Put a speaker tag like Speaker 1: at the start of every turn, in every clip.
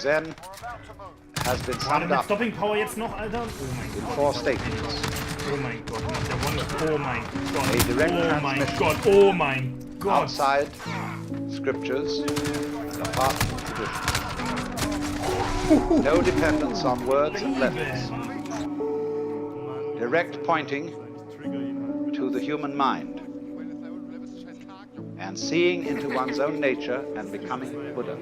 Speaker 1: Zen has been summed up
Speaker 2: Stopping Power jetzt noch, Alter? Oh mein
Speaker 1: in
Speaker 2: Gott.
Speaker 1: 4 statements.
Speaker 2: Oh mein Gott, der Wonder. Oh mein Gott.
Speaker 1: A direct
Speaker 2: Oh mein
Speaker 1: transmission
Speaker 2: Gott. Oh mein Gott.
Speaker 1: outside scriptures and apart from tradition. No dependence on words and letters. Direct pointing to the human mind and seeing into one's own nature and becoming Buddha.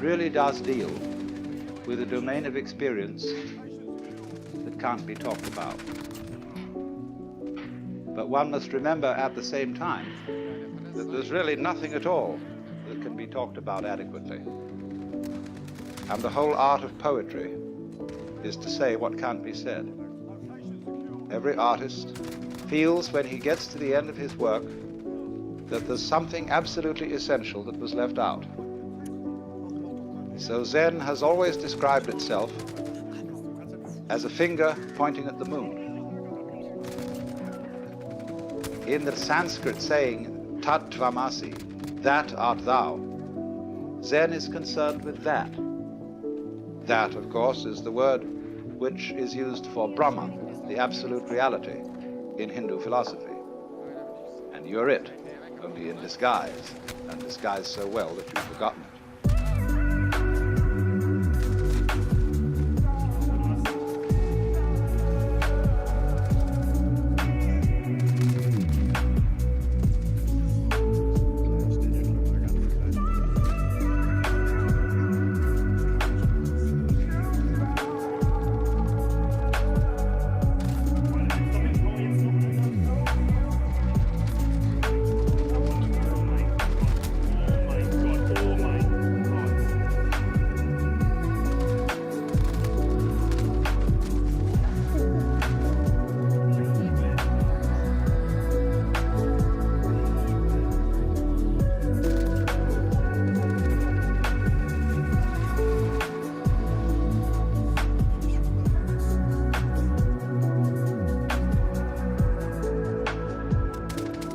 Speaker 1: Really does deal with a domain of experience that can't be talked about. But one must remember at the same time that there's really nothing at all that can be talked about adequately. And the whole art of poetry is to say what can't be said. Every artist feels when he gets to the end of his work that there's something absolutely essential that was left out. So Zen has always described itself as a finger pointing at the moon. In the Sanskrit saying, Tat Tvamasi, that art thou, Zen is concerned with that. That, of course, is the word which is used for Brahman, the absolute reality, in Hindu philosophy. And you're it, only in disguise, and disguised so well that you've forgotten it.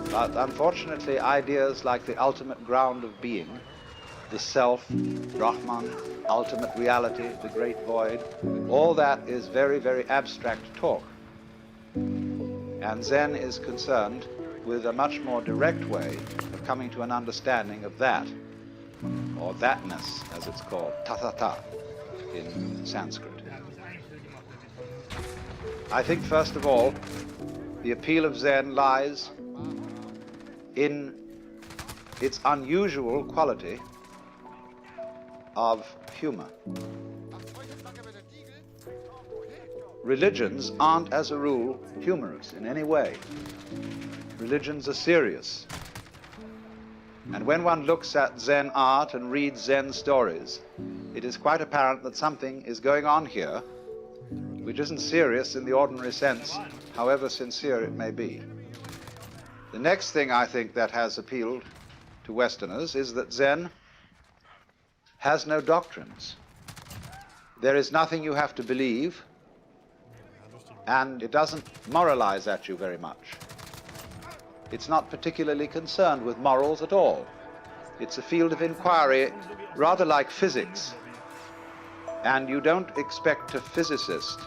Speaker 1: But unfortunately, ideas like the ultimate ground of being, the self, Brahman, ultimate reality, the great void, all that is very, very abstract talk. And Zen is concerned with a much more direct way of coming to an understanding of that, or thatness, as it's called, tathata in Sanskrit. I think, first of all, the appeal of Zen lies in its unusual quality of humor. Religions aren't, as a rule, humorous in any way. Religions are serious. And when one looks at Zen art and reads Zen stories, it is quite apparent that something is going on here which isn't serious in the ordinary sense, however sincere it may be. The next thing I think that has appealed to Westerners is that Zen has no doctrines. There is nothing you have to believe, and it doesn't moralize at you very much. It's not particularly concerned with morals at all. It's a field of inquiry rather like physics, and you don't expect a physicist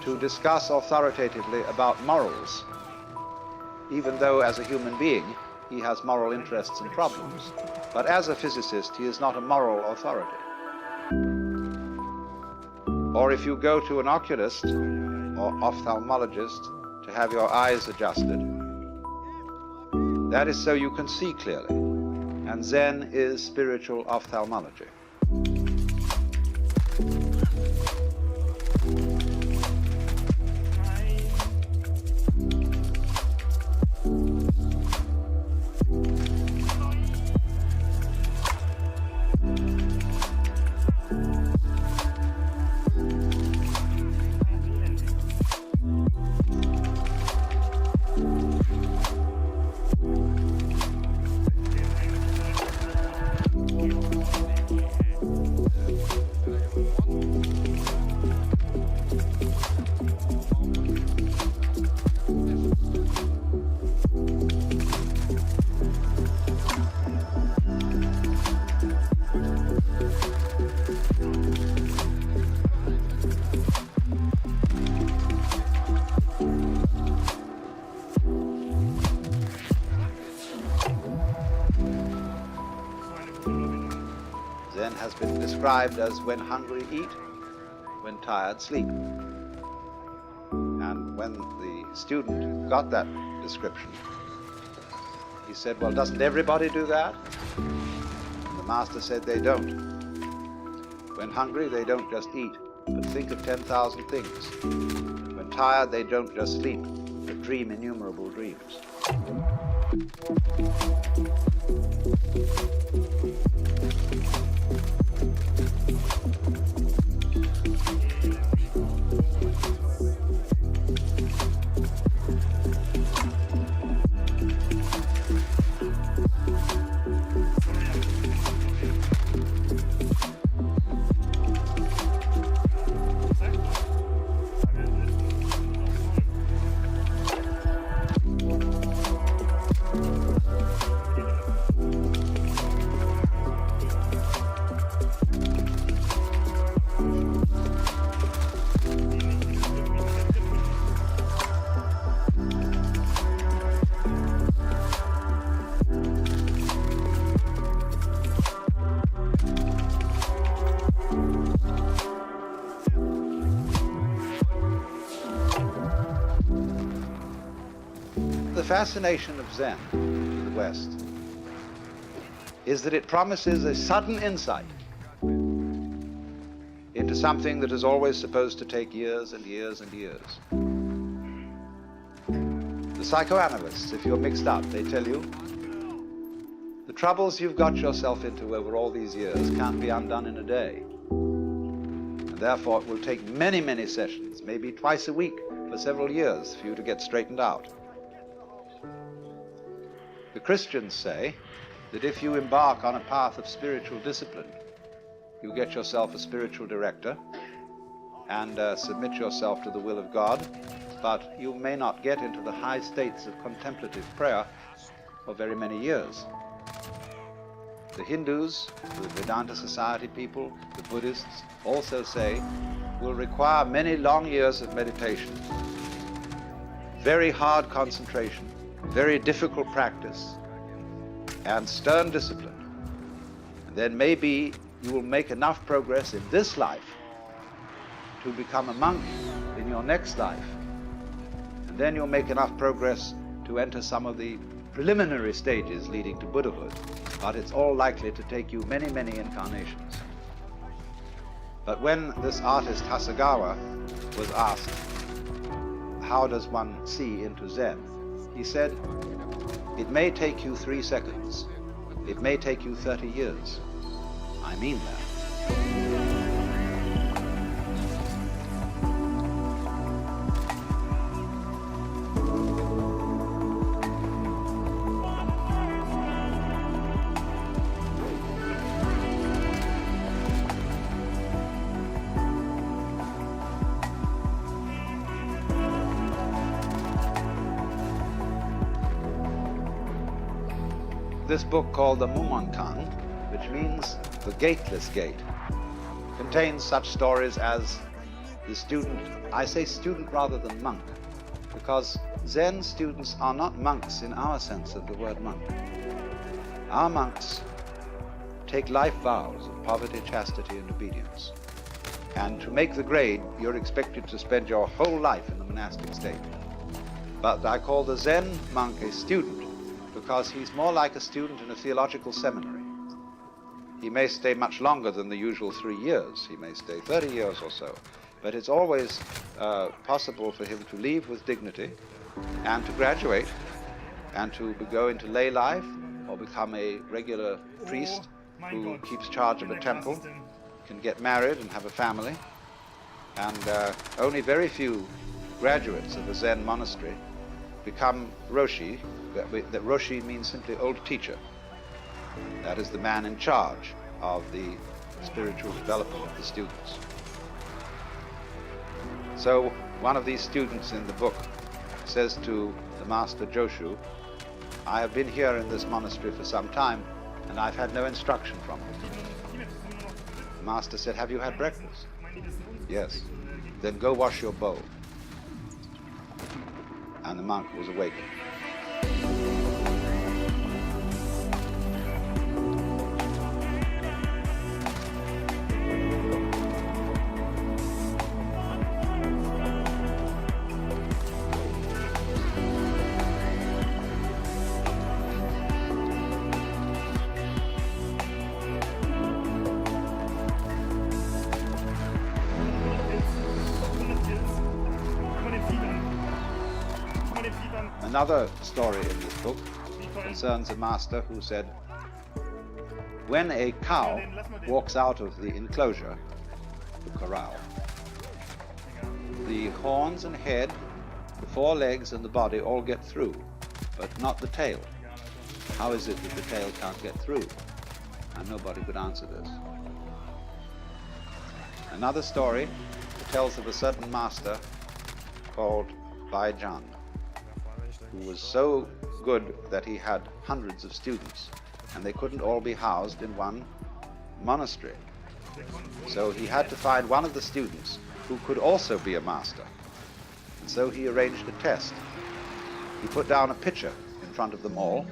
Speaker 1: to discuss authoritatively about morals, even though as a human being he has moral interests and problems. But as a physicist, he is not a moral authority. Or if you go to an oculist or ophthalmologist to have your eyes adjusted, that is so you can see clearly. And Zen is spiritual ophthalmology. Zen has been described as when hungry eat, when tired sleep. And when the student got that description, he said, well, doesn't everybody do that? And the master said they don't. When hungry, they don't just eat, but think of 10,000 things. When tired, they don't just sleep, but dream innumerable dreams. The fascination of Zen in the West is that it promises a sudden insight into something that is always supposed to take years and years and years. The psychoanalysts, if you're mixed up, they tell you the troubles you've got yourself into over all these years can't be undone in a day. And therefore it will take many, many sessions, maybe twice a week for several years for you to get straightened out. The Christians say that if you embark on a path of spiritual discipline, you get yourself a spiritual director and submit yourself to the will of God, but you may not get into the high states of contemplative prayer for very many years. The Hindus, the Vedanta Society people, the Buddhists also say will require many long years of meditation, very hard concentration, very difficult practice, and stern discipline. And then maybe you will make enough progress in this life to become a monk in your next life. And then you'll make enough progress to enter some of the preliminary stages leading to Buddhahood. But it's all likely to take you many, many incarnations. But when this artist Hasegawa was asked, how does one see into Zen? He said, it may take you 3 seconds. It may take you 30 years. I mean that. This book called the Mumonkan, which means the gateless gate, contains such stories as the student, I say student rather than monk, because Zen students are not monks in our sense of the word monk. Our monks take life vows of poverty, chastity, and obedience. And to make the grade, you're expected to spend your whole life in the monastic state. But I call the Zen monk a student because he's more like a student in a theological seminary. He may stay much longer than the usual 3 years. He may stay 30 years or so. But it's always possible for him to leave with dignity and to graduate and to go into lay life or become a regular priest who keeps charge of a temple, can get married and have a family. And only very few graduates of a Zen monastery become Roshi. That Roshi means simply old teacher. That is the man in charge of the spiritual development of the students. So one of these students in the book says to the master Joshu, I have been here in this monastery for some time and I've had no instruction from him. The master said, have you had breakfast? Yes. Then go wash your bowl. And the monk was awakened. Another story in this book concerns a master who said, when a cow walks out of the enclosure, the corral, the horns and head, the four legs and the body all get through, but not the tail. How is it that the tail can't get through? And nobody could answer this. Another story tells of a certain master called Baijan, who was so good that he had hundreds of students, and they couldn't all be housed in one monastery. So he had to find one of the students who could also be a master. And so he arranged a test. He put down a pitcher in front of them all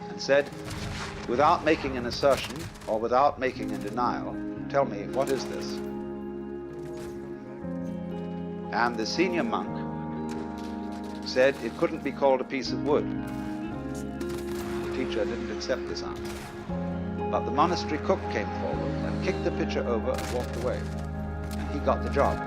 Speaker 1: and said, without making an assertion or without making a denial, tell me, what is this? And the senior monk said it couldn't be called a piece of wood. The teacher didn't accept this answer. But the monastery cook came forward and kicked the pitcher over and walked away. And he got the job.